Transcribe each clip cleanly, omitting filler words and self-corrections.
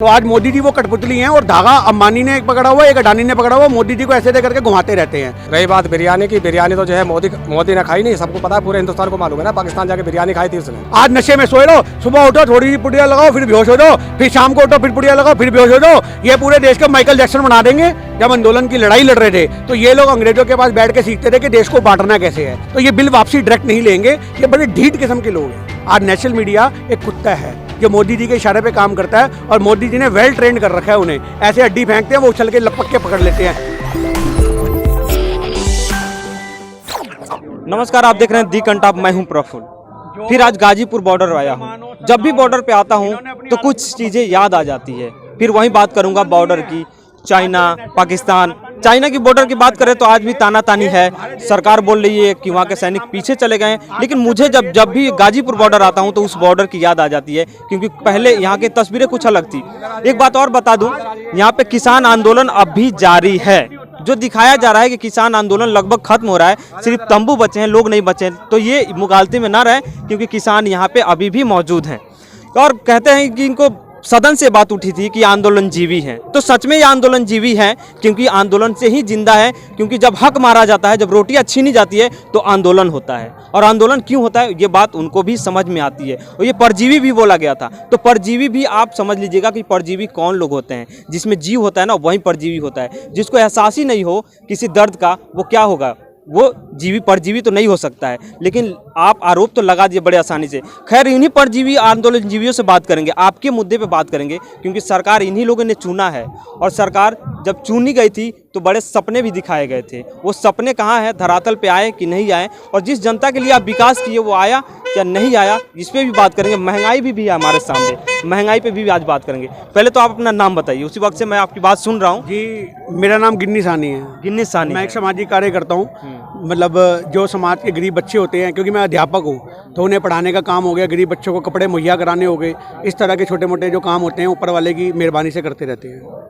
तो आज मोदी जी वो कठपुतली हैं और धागा अंबानी ने पकड़ा हुआ है, एक अडानी ने पकड़ा हुआ है, मोदी जी को ऐसे दे करके घुमाते रहते हैं। रही बात बिरयानी की, बिरयानी तो जो है मोदी ने खाई नहीं, सबको पता है, पूरे हिंदुस्तान को मालूम है ना, पाकिस्तान जाके बिरयानी खाई थी उसने। आज नशे में सोए रहो, सुबह उठो थोड़ी सी पुड़िया लगाओ फिर बेहोश हो जाओ, फिर शाम को उठो फिर पुड़िया लगाओ फिर बेहोश हो जाओ। ये पूरे देश का माइकल जैक्सन बना देंगे। जब आंदोलन की लड़ाई लड़ रहे थे तो ये लोग अंग्रेजों के पास बैठ के सीखते थे कि देश को बांटना कैसे है। तो ये बिल वापसी डायरेक्ट नहीं लेंगे, ये बड़े ढीठ किस्म के लोग हैं। आज नेशनल मीडिया एक कुत्ता है जो मोदी जी के इशारे पे काम करता है और मोदी जी ने वेल ट्रेंड कर रखा है उन्हें। ऐसे हड्डी फेंकते हैं, वो उछल के लपक के पकड़ लेते हैं। नमस्कार, आप देख रहे हैं दी कंटाप, मैं हूं प्रफुल्ल। फिर आज गाजीपुर बॉर्डर आया हूं। जब भी बॉर्डर पे आता हूं तो कुछ चीज़ें याद आ जाती है। फिर वहीं बात करूंगा बॉर्डर की, चाइना, पाकिस्तान। चाइना की बॉर्डर की बात करें तो आज भी तानातानी है। सरकार बोल रही है कि वहाँ के सैनिक पीछे चले गए, लेकिन मुझे जब भी गाजीपुर बॉर्डर आता हूँ तो उस बॉर्डर की याद आ जाती है, क्योंकि पहले यहाँ की तस्वीरें कुछ अलग थी। एक बात और बता दूँ, यहाँ पे किसान आंदोलन अब भी जारी है। जो दिखाया जा रहा है कि किसान आंदोलन लगभग खत्म हो रहा है, सिर्फ तंबू बचे हैं, लोग नहीं बचे हैं, तो ये मुगालते में ना रहे, क्योंकि किसान यहाँ पे अभी भी मौजूद हैं। और कहते हैं कि इनको सदन से बात उठी थी कि आंदोलन जीवी है, तो सच में ये आंदोलन जीवी है, क्योंकि आंदोलन से ही जिंदा है। क्योंकि जब हक मारा जाता है, जब रोटियां छीनी जाती है तो आंदोलन होता है। और आंदोलन क्यों होता है, ये बात उनको भी समझ में आती है। और ये परजीवी भी बोला गया था, तो परजीवी भी आप समझ लीजिएगा कि परजीवी कौन लोग होते हैं। जिसमें जीव होता है ना, वही परजीवी होता है। जिसको एहसास ही नहीं हो किसी दर्द का, वो क्या होगा, वो जीवी परजीवी तो नहीं हो सकता है। लेकिन आप आरोप तो लगा दिए बड़े आसानी से। खैर, इन्हीं परजीवी आंदोलन जीवियों से बात करेंगे, आपके मुद्दे पे बात करेंगे, क्योंकि सरकार इन्हीं लोगों ने चुना है। और सरकार जब चुनी गई थी तो बड़े सपने भी दिखाए गए थे। वो सपने कहाँ हैं, धरातल पे आए कि नहीं आए, और जिस जनता के लिए आप विकास किए वो आया या नहीं आया, इस पर भी बात करेंगे। महंगाई भी है हमारे सामने, महंगाई पे भी आज बात करेंगे। पहले तो आप अपना नाम बताइए, उसी वक्त से मैं आपकी बात सुन रहा हूँ। जी, मेरा नाम गिन्नी सानी है। गिन्नी सानी, मैं एक सामाजिक कार्य करता हूँ। मतलब जो समाज के गरीब बच्चे होते हैं, क्योंकि मैं अध्यापक हूँ, तो उन्हें पढ़ाने का काम हो गया, गरीब बच्चों को कपड़े मुहैया कराने हो गए। इस तरह के छोटे मोटे जो काम होते हैं ऊपर वाले की मेहरबानी से करते रहते हैं।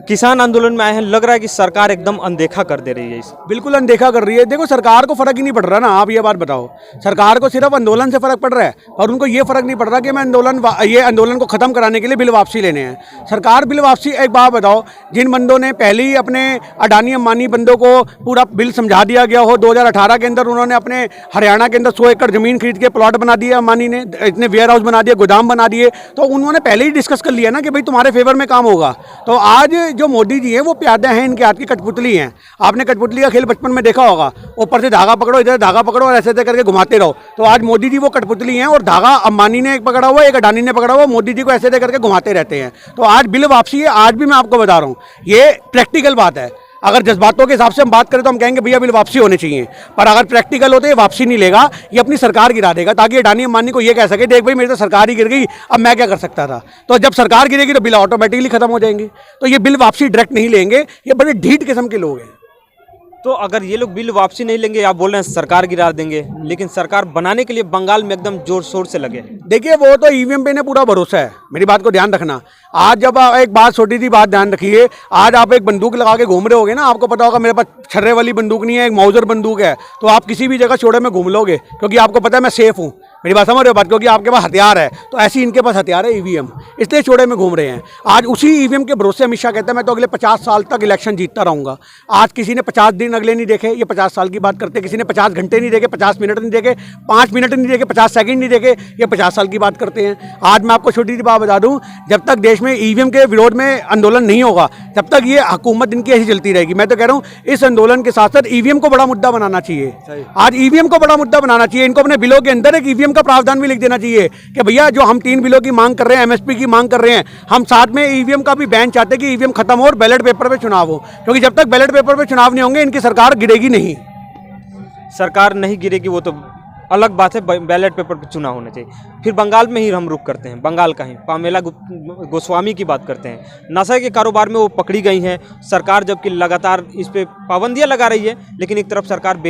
किसान आंदोलन में आए हैं, लग रहा है कि सरकार एकदम अनदेखा कर दे रही है। इस बिल्कुल अनदेखा कर रही है। देखो, सरकार को फर्क ही नहीं पड़ रहा ना। आप ये बात बताओ, सरकार को सिर्फ आंदोलन से फर्क पड़ रहा है और उनको ये फर्क नहीं पड़ रहा कि मैं ये आंदोलन को खत्म कराने के लिए बिल वापसी लेने हैं। सरकार बिल वापसी, एक बात बताओ, जिन बंदों ने पहले ही अपने अडानी अंबानी बंदों को पूरा बिल समझा दिया गया हो, 2018 के अंदर उन्होंने अपने हरियाणा के अंदर 100 एकड़ जमीन खरीद के प्लॉट बना दिया, अंबानी ने इतने वेयर हाउस बना दिए, गोदाम बना दिए, तो उन्होंने पहले ही डिस्कस कर लिया ना कि भाई तुम्हारे फेवर में काम होगा। तो आज जो मोदी जी है वो प्यादे हैं, इनके हाथ की कठपुतली हैं। आपने कठपुतली का खेल बचपन में देखा होगा, ऊपर से धागा पकड़ो, इधर धागा पकड़ो और ऐसे करके घुमाते रहो। तो आज मोदी जी वो कठपुतली हैं और धागा अंबानी ने पकड़ा हुआ है, एक अडानी ने पकड़ा हुआ है, मोदी जी को ऐसे करके घुमाते रहते हैं। तो आज बिल वापसी है, आज भी मैं आपको बता रहा हूँ, ये प्रैक्टिकल बात है। अगर जज्बातों के हिसाब से हम बात करें तो हम कहेंगे भैया बिल वापसी होने चाहिए, पर अगर प्रैक्टिकल होते ये वापसी नहीं लेगा, ये अपनी सरकार गिरा देगा, ताकि अडानी अंबानी को ये कह सके देख भाई मेरी तो सरकार ही गिर गई, अब मैं क्या कर सकता था। तो जब सरकार गिरेगी तो बिल ऑटोमेटिकली खत्म हो जाएंगे। तो ये बिल वापसी डायरेक्ट नहीं लेंगे, ये बड़े ढीठ किस्म के लोग हैं। तो अगर ये लोग बिल वापसी नहीं लेंगे, आप बोल रहे हैं सरकार गिरा देंगे, लेकिन सरकार बनाने के लिए बंगाल में एकदम जोर शोर से लगे। देखिए, वो तो ईवीएम पे ने पूरा भरोसा है, मेरी बात को ध्यान रखना। आज जब एक बात, छोटी सी बात ध्यान रखिए, आज आप एक बंदूक लगा के घूम रहे होगे ना, आपको पता होगा मेरे पास छर्रे वाली बंदूक नहीं है, एक माउजर बंदूक है, तो आप किसी भी जगह चौड़े में घूम लोगे, क्योंकि आपको पता है मैं सेफ हूँ। मेरी बात समझ रहे हो बात, क्योंकि आपके पास हथियार है। तो ऐसी इनके पास हथियार है ईवीएम, इसलिए चौड़े में घूम रहे हैं। आज उसी ईवीएम के भरोसे अमित शाह कहता है मैं तो अगले 50 साल तक इलेक्शन जीतता रहूँगा। आज किसी ने 50 दिन अगले नहीं देखे, ये 50 साल की बात करते। किसी ने 50 घंटे नहीं देखे, 50 मिनट नहीं देखे, 5 मिनट नहीं देखे, 50 सेकंड नहीं देखे, ये 50 साल की बात करते हैं। आज मैं आपको छोटी सी बात बता दूं, जब तक देश में ईवीएम के विरोध में आंदोलन नहीं होगा, तब तक ये हुकूमत इनकी ऐसी चलती रहेगी। मैं तो कह रहा हूँ इस आंदोलन के साथ साथ ईवीएम को बड़ा मुद्दा बनाना चाहिए। आज ईवीएम को बड़ा मुद्दा बनाना चाहिए। इनको अपने बिलों के अंदर एक ईवीएम का प्रावधान भी लिख देना चाहिए कि भैया जो हम 3 बिलों की मांग कर रहे हैं, एमएसपी की मांग कर रहे हैं, हम साथ में ईवीएम का भी बैन चाहते हैं कि ईवीएम खत्म हो और बैलेट पेपर पे चुनाव हो, क्योंकि जब तक बैलेट पेपर पे चुनाव नहीं होंगे इनकी सरकार गिरेगी नहीं। सरकार नहीं गिरेगी वो तो अलग बात है, बैलेट पेपर पर चुनाव होना चाहिए। फिर बंगाल में ही हम रुक करते हैं, बंगाल का ही पामेला गोस्वामी की बात करते हैं। नशे के कारोबार में वो पकड़ी गई हैं। सरकार जबकि लगातार इस पे पाबंदियां लगा रही है, लेकिन एक तरफ सरकार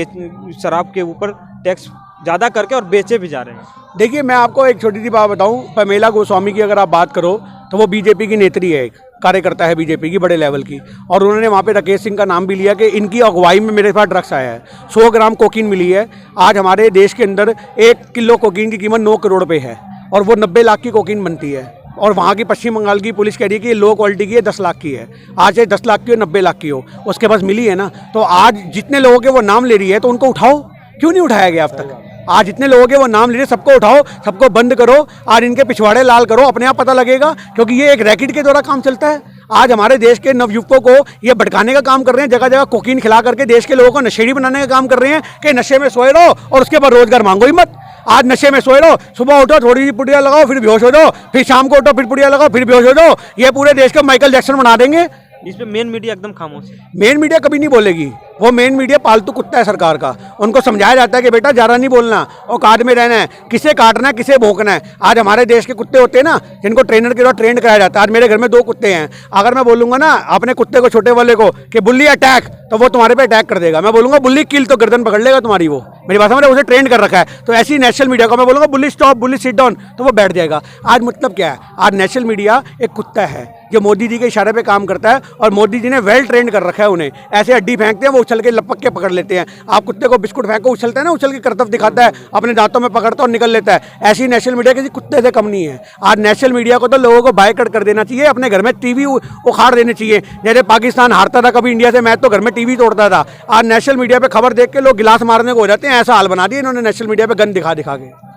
शराब के ऊपर टैक्स ज़्यादा करके और बेचे भी जा रहे हैं। देखिए, मैं आपको एक छोटी सी बात बताऊं, पामेला गोस्वामी की अगर आप बात करो तो वो बीजेपी की नेत्री है, एक कार्यकर्ता है बीजेपी की बड़े लेवल की, और उन्होंने वहाँ पे राकेश सिंह का नाम भी लिया कि इनकी अगुवाई में मेरे पास ड्रग्स आया है। 100 ग्राम कोकीन मिली है। आज हमारे देश के अंदर 1 किलो कोकीन की कीमत 9 करोड़ रुपये है और वो 90 लाख की कोकीन बनती है। और वहाँ की पश्चिम बंगाल की पुलिस कह रही है कि ये लो क्वालिटी की है, 10 लाख की है। आज चाहे 10 लाख की हो, 90 लाख की हो, उसके पास मिली है ना। तो आज जितने लोगों के वो नाम ले रही है तो उनको उठाओ, क्यों नहीं उठाया गया अब तक? आज जितने लोगों के वो नाम ले रहे, सबको उठाओ, सबको बंद करो, आज इनके पिछवाड़े लाल करो, अपने आप पता लगेगा, क्योंकि ये एक रैकेट के द्वारा काम चलता है। आज हमारे देश के नवयुवकों को ये भटकाने का काम कर रहे हैं, जगह जगह कोकीन खिला करके देश के लोगों को नशेड़ी बनाने का काम कर रहे हैं कि नशे में सोए रहो और उसके बाद रोजगार मांगो ही मत। आज नशे में सोए रहो, सुबह उठो, थोड़ी सी पुड़िया लगाओ, फिर बेहोश हो जाओ, फिर शाम को उठो, फिर पुड़िया लगाओ, फिर बेहोश हो जाओ। ये पूरे देश को माइकल जैक्सन बना देंगे। इस पे मेन मीडिया एकदम खामोश है। मेन मीडिया कभी नहीं बोलेगी, वो मेन मीडिया पालतू कुत्ता है सरकार का। उनको समझाया जाता है कि बेटा ज़्यादा नहीं बोलना, औकात में रहना है, किसे काटना है, किसे भौंकना है। आज हमारे देश के कुत्ते होते हैं ना, जिनको ट्रेनर के द्वारा ट्रेंड कराया जाता है। आज मेरे घर में 2 कुत्ते हैं, अगर मैं बोलूँगा ना अपने कुत्ते को, छोटे वाले को, कि बुल्ली अटैक, तो वो तुम्हारे पे अटैक कर देगा। मैं बोलूँगा बुल्ली किल, तो गर्दन पकड़ लेगा तुम्हारी। वो मेरी बात समझ, उसे ट्रेंड कर रखा है। तो ऐसी नेशनल मीडिया को मैं बोलूँगा बुल्ली स्टॉप, बुल्ली सिट डाउन, तो वो बैठ जाएगा। आज मतलब क्या है, आज नेशनल मीडिया एक कुत्ता है जो मोदी जी के इशारे पे काम करता है, और मोदी जी ने वेल ट्रेंड कर रखा है उन्हें। ऐसे हड्डी फेंकते हैं, वो उछल के लपक के पकड़ लेते हैं। आप कुत्ते को बिस्कुट फेंको, उछलता है ना, उछल के करतब दिखाता है, अपने दांतों में पकड़ता और निकल लेता है। ऐसी नेशनल मीडिया किसी कुत्ते से कम नहीं है। आज नेशनल मीडिया को तो लोगों को बायकॉट कर देना चाहिए, अपने घर में टीवी उखाड़ देने चाहिए। जैसे पाकिस्तान हारता था कभी इंडिया से मैच, तो घर में टीवी तोड़ता था। आज नेशनल मीडिया पे खबर देख के लोग गिलास मारने को हो जाते हैं। ऐसा हाल बना दिया इन्होंने नेशनल मीडिया पे, गन दिखा दिखा के।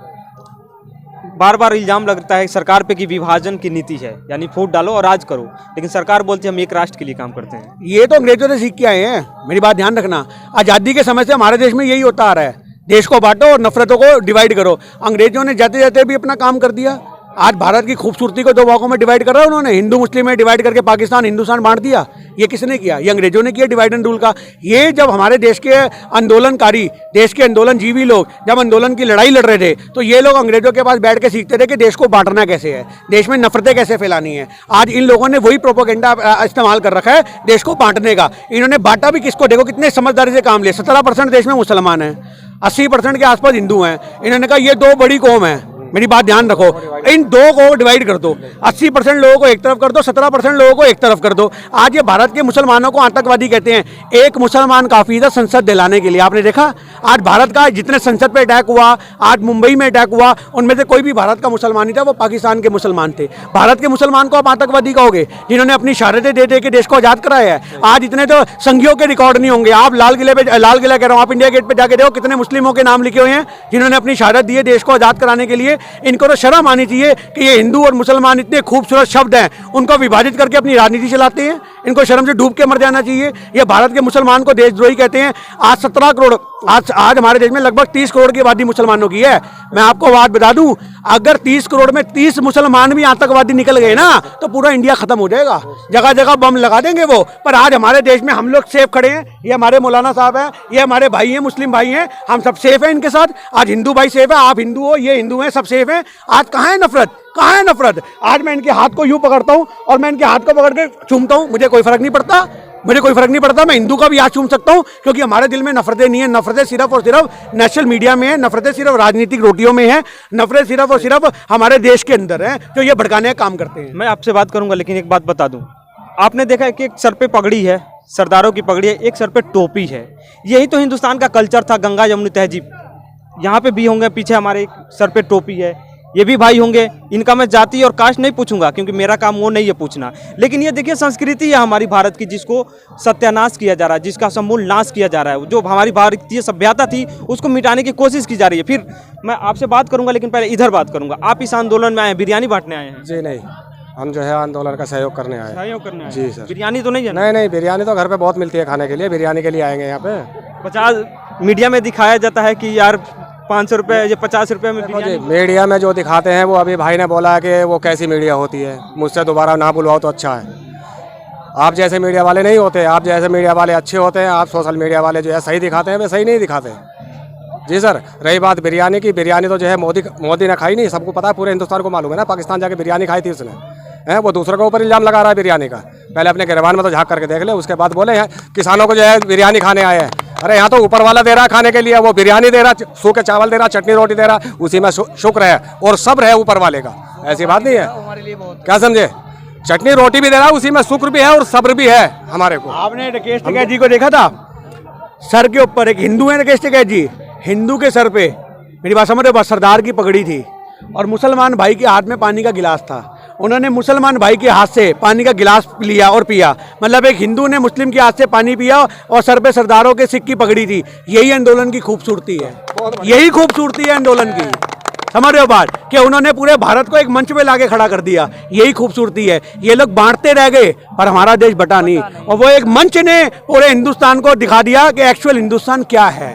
बार बार इल्जाम लगता है सरकार पे कि विभाजन की नीति है, यानी फूट डालो और राज करो, लेकिन सरकार बोलती है हम एक राष्ट्र के लिए काम करते हैं। ये तो अंग्रेजों से सीख के आए हैं, मेरी बात ध्यान रखना। आज़ादी के समय से हमारे देश में यही होता आ रहा है, देश को बांटो और नफरतों को डिवाइड करो। अंग्रेजों ने जाते जाते भी अपना काम कर दिया। आज भारत की खूबसूरती को 2 भागों में डिवाइड कर रहा है उन्होंने, हिंदू मुस्लिम में डिवाइड करके पाकिस्तान हिंदुस्तान बांट दिया। ये किसने किया? ये अंग्रेजों ने किया, डिवाइड एंड रूल का। ये जब हमारे देश के आंदोलनकारी, देश के आंदोलनजीवी लोग जब आंदोलन की लड़ाई लड़ रहे थे, तो ये लोग अंग्रेजों के पास बैठ के सीखते थे कि देश को बांटना कैसे है, देश में नफरतें कैसे फैलानी है। आज इन लोगों ने वही प्रोपोगेंडा इस्तेमाल कर रखा है देश को बांटने का। इन्होंने बांटा भी किसको? देखो कितने समझदारी से काम लिया। 17% देश में मुसलमान हैं, 80% के आसपास हिंदू हैं। इन्होंने कहा ये 2 बड़ी कौम है, मेरी बात ध्यान रखो, इन 2 को डिवाइड कर दो। 80% लोगों को एक तरफ कर दो, 17% लोगों को एक तरफ कर दो। आज ये भारत के मुसलमानों को आतंकवादी कहते हैं। एक मुसलमान काफी था संसद दिलाने के लिए। आपने देखा आज भारत का जितने संसद पे अटैक हुआ, आज मुंबई में अटैक हुआ, उनमें से कोई भी भारत का मुसलमान नहीं था, वो पाकिस्तान के मुसलमान थे। भारत के मुसलमान को आप आतंकवादी कहोगे जिन्होंने अपनी शहादतें दे दे के देश को आजाद कराया है। आज इतने तो संघियों के रिकॉर्ड नहीं होंगे। आप लाल किला कह रहा हूँ, आप इंडिया गेट पे जाके देखो कितने मुस्लिमों के नाम लिखे हुए हैं जिन्होंने अपनी शहादत दी है देश को आजाद कराने के लिए। इनको तो शर्म आनी चाहिए कि ये हिंदू और मुसलमान इतने खूबसूरत शब्द हैं, उनको विभाजित करके अपनी राजनीति चलाते हैं। इनको शर्म से डूब के मर जाना चाहिए। ये भारत के मुसलमान को देशद्रोही कहते हैं। आज 17 करोड़, आज हमारे देश में लगभग 30 करोड़ की आबादी मुसलमानों की है। मैं आपको बात बता दूं, अगर 30 करोड़ में 30 मुसलमान भी आतंकवादी निकल गए ना, तो पूरा इंडिया खत्म हो जाएगा। जगह जगह बम लगा देंगे वो। पर आज हमारे देश में हम लोग सेफ खड़े हैं। ये हमारे मौलाना साहब हैं, ये हमारे भाई हैं, मुस्लिम भाई हैं, हम सब सेफ हैं इनके साथ। आज हिंदू भाई सेफ है, आप हिंदू हो, ये हिंदू हैं, सब सेफ हैं। आज कहाँ है नफरत? कहाँ है नफरत? आज मैं इनके हाथ को यूं पकड़ता हूं और मैं इनके हाथ को पकड़ के चूमता हूं, मुझे कोई फर्क नहीं पड़ता। मुझे कोई फर्क नहीं पड़ता, मैं हिंदू का भी हाथ चूम सकता हूं, क्योंकि हमारे दिल में नफरतें नहीं है। नफरतें सिर्फ और सिर्फ नेशनल मीडिया में है, नफरतें सिर्फ राजनीतिक रोटियों में है, नफरतें सिर्फ और सिर्फ हमारे देश के अंदर है, जो ये भड़काने का काम करते हैं। मैं आपसे बात करूंगा, लेकिन एक बात बता दूं, आपने देखा है कि एक सर पे पगड़ी है, सरदारों की पगड़ी है, एक सर पे टोपी है। यही तो हिंदुस्तान का कल्चर था, गंगा यमुना तहजीब। यहाँ पे भी होंगे, पीछे हमारे एक सर पे टोपी है, ये भी भाई होंगे। इनका मैं जाति और कास्ट नहीं पूछूंगा, क्योंकि मेरा काम वो नहीं है पूछना। लेकिन ये देखिए संस्कृति है हमारी भारत की, जिसको सत्यानाश किया जा रहा है, जिसका समूल नाश किया जा रहा है। जो हमारी भारतीय सभ्यता थी उसको मिटाने की कोशिश की जा रही है। फिर मैं आपसे बात करूंगा, लेकिन पहले इधर बात करूंगा। आप इस आंदोलन में आए हैं, बिरयानी बांटने आए हैं? जी नहीं, हम जो है आंदोलन का सहयोग करने आए हैं। सहयोग करने आए जी सर। बिरयानी तो नहीं है? नहीं नहीं, बिरयानी तो घर पे बहुत मिलती है खाने के लिए, बिरयानी के लिए आएंगे यहाँ पे। 50 मीडिया में दिखाया जाता है कि यार 500 रुपये या 50 रुपये में बिरयानी। मीडिया में जो दिखाते हैं वो अभी भाई ने बोला है कि वो कैसी मीडिया होती है, मुझसे दोबारा ना बुलवाओ तो अच्छा है। आप जैसे मीडिया वाले नहीं होते, आप जैसे मीडिया वाले अच्छे होते हैं। आप सोशल मीडिया वाले जो है सही दिखाते हैं, वे सही नहीं दिखाते। जी सर। रही बात बिरयानी की, बिरयानी तो जो है मोदी ने खाई नहीं, सबको पता है, पूरे हिंदुस्तान को मालूम है ना। पाकिस्तान जाके बिरयानी खाई थी उसने, है वो दूसरों के ऊपर इल्जाम लगा रहा है बिरयानी का। पहले अपने गिरबान में तो झाँक करके देख ले, उसके बाद बोले हैं किसानों को जो है बिरयानी खाने आए हैं। अरे यहाँ तो ऊपर वाला दे रहा खाने के लिए, वो बिरयानी दे रहा, सूखे चावल दे रहा, चटनी रोटी दे रहा, उसी में शुक्र है और सब्र है ऊपर वाले का। ऐसी बात नहीं है, क्या समझे? चटनी रोटी भी दे रहा, उसी में शुक्र भी है और सब्र भी है हमारे को। आपने राकेश टिकैत जी को देखा था? सर के ऊपर एक हिंदू है राकेश टिकैत जी, हिंदू के सर पे, मेरी बात समझ रहे हो, सरदार की पगड़ी थी और मुसलमान भाई के हाथ में पानी का गिलास था। उन्होंने मुसलमान भाई के हाथ से पानी का गिलास लिया और पिया, मतलब एक हिंदू ने मुस्लिम के हाथ से पानी पिया और सर पे सरदारों के सिक्की पकड़ी थी। यही आंदोलन की खूबसूरती है, यही खूबसूरती है आंदोलन की। समझ रहे हो बात कि उन्होंने पूरे भारत को एक मंच पे लाके खड़ा कर दिया, यही खूबसूरती है। ये लोग बांटते रह गए पर हमारा देश बटा नहीं, और वो एक मंच ने पूरे हिंदुस्तान को दिखा दिया कि एक्चुअल हिंदुस्तान क्या है।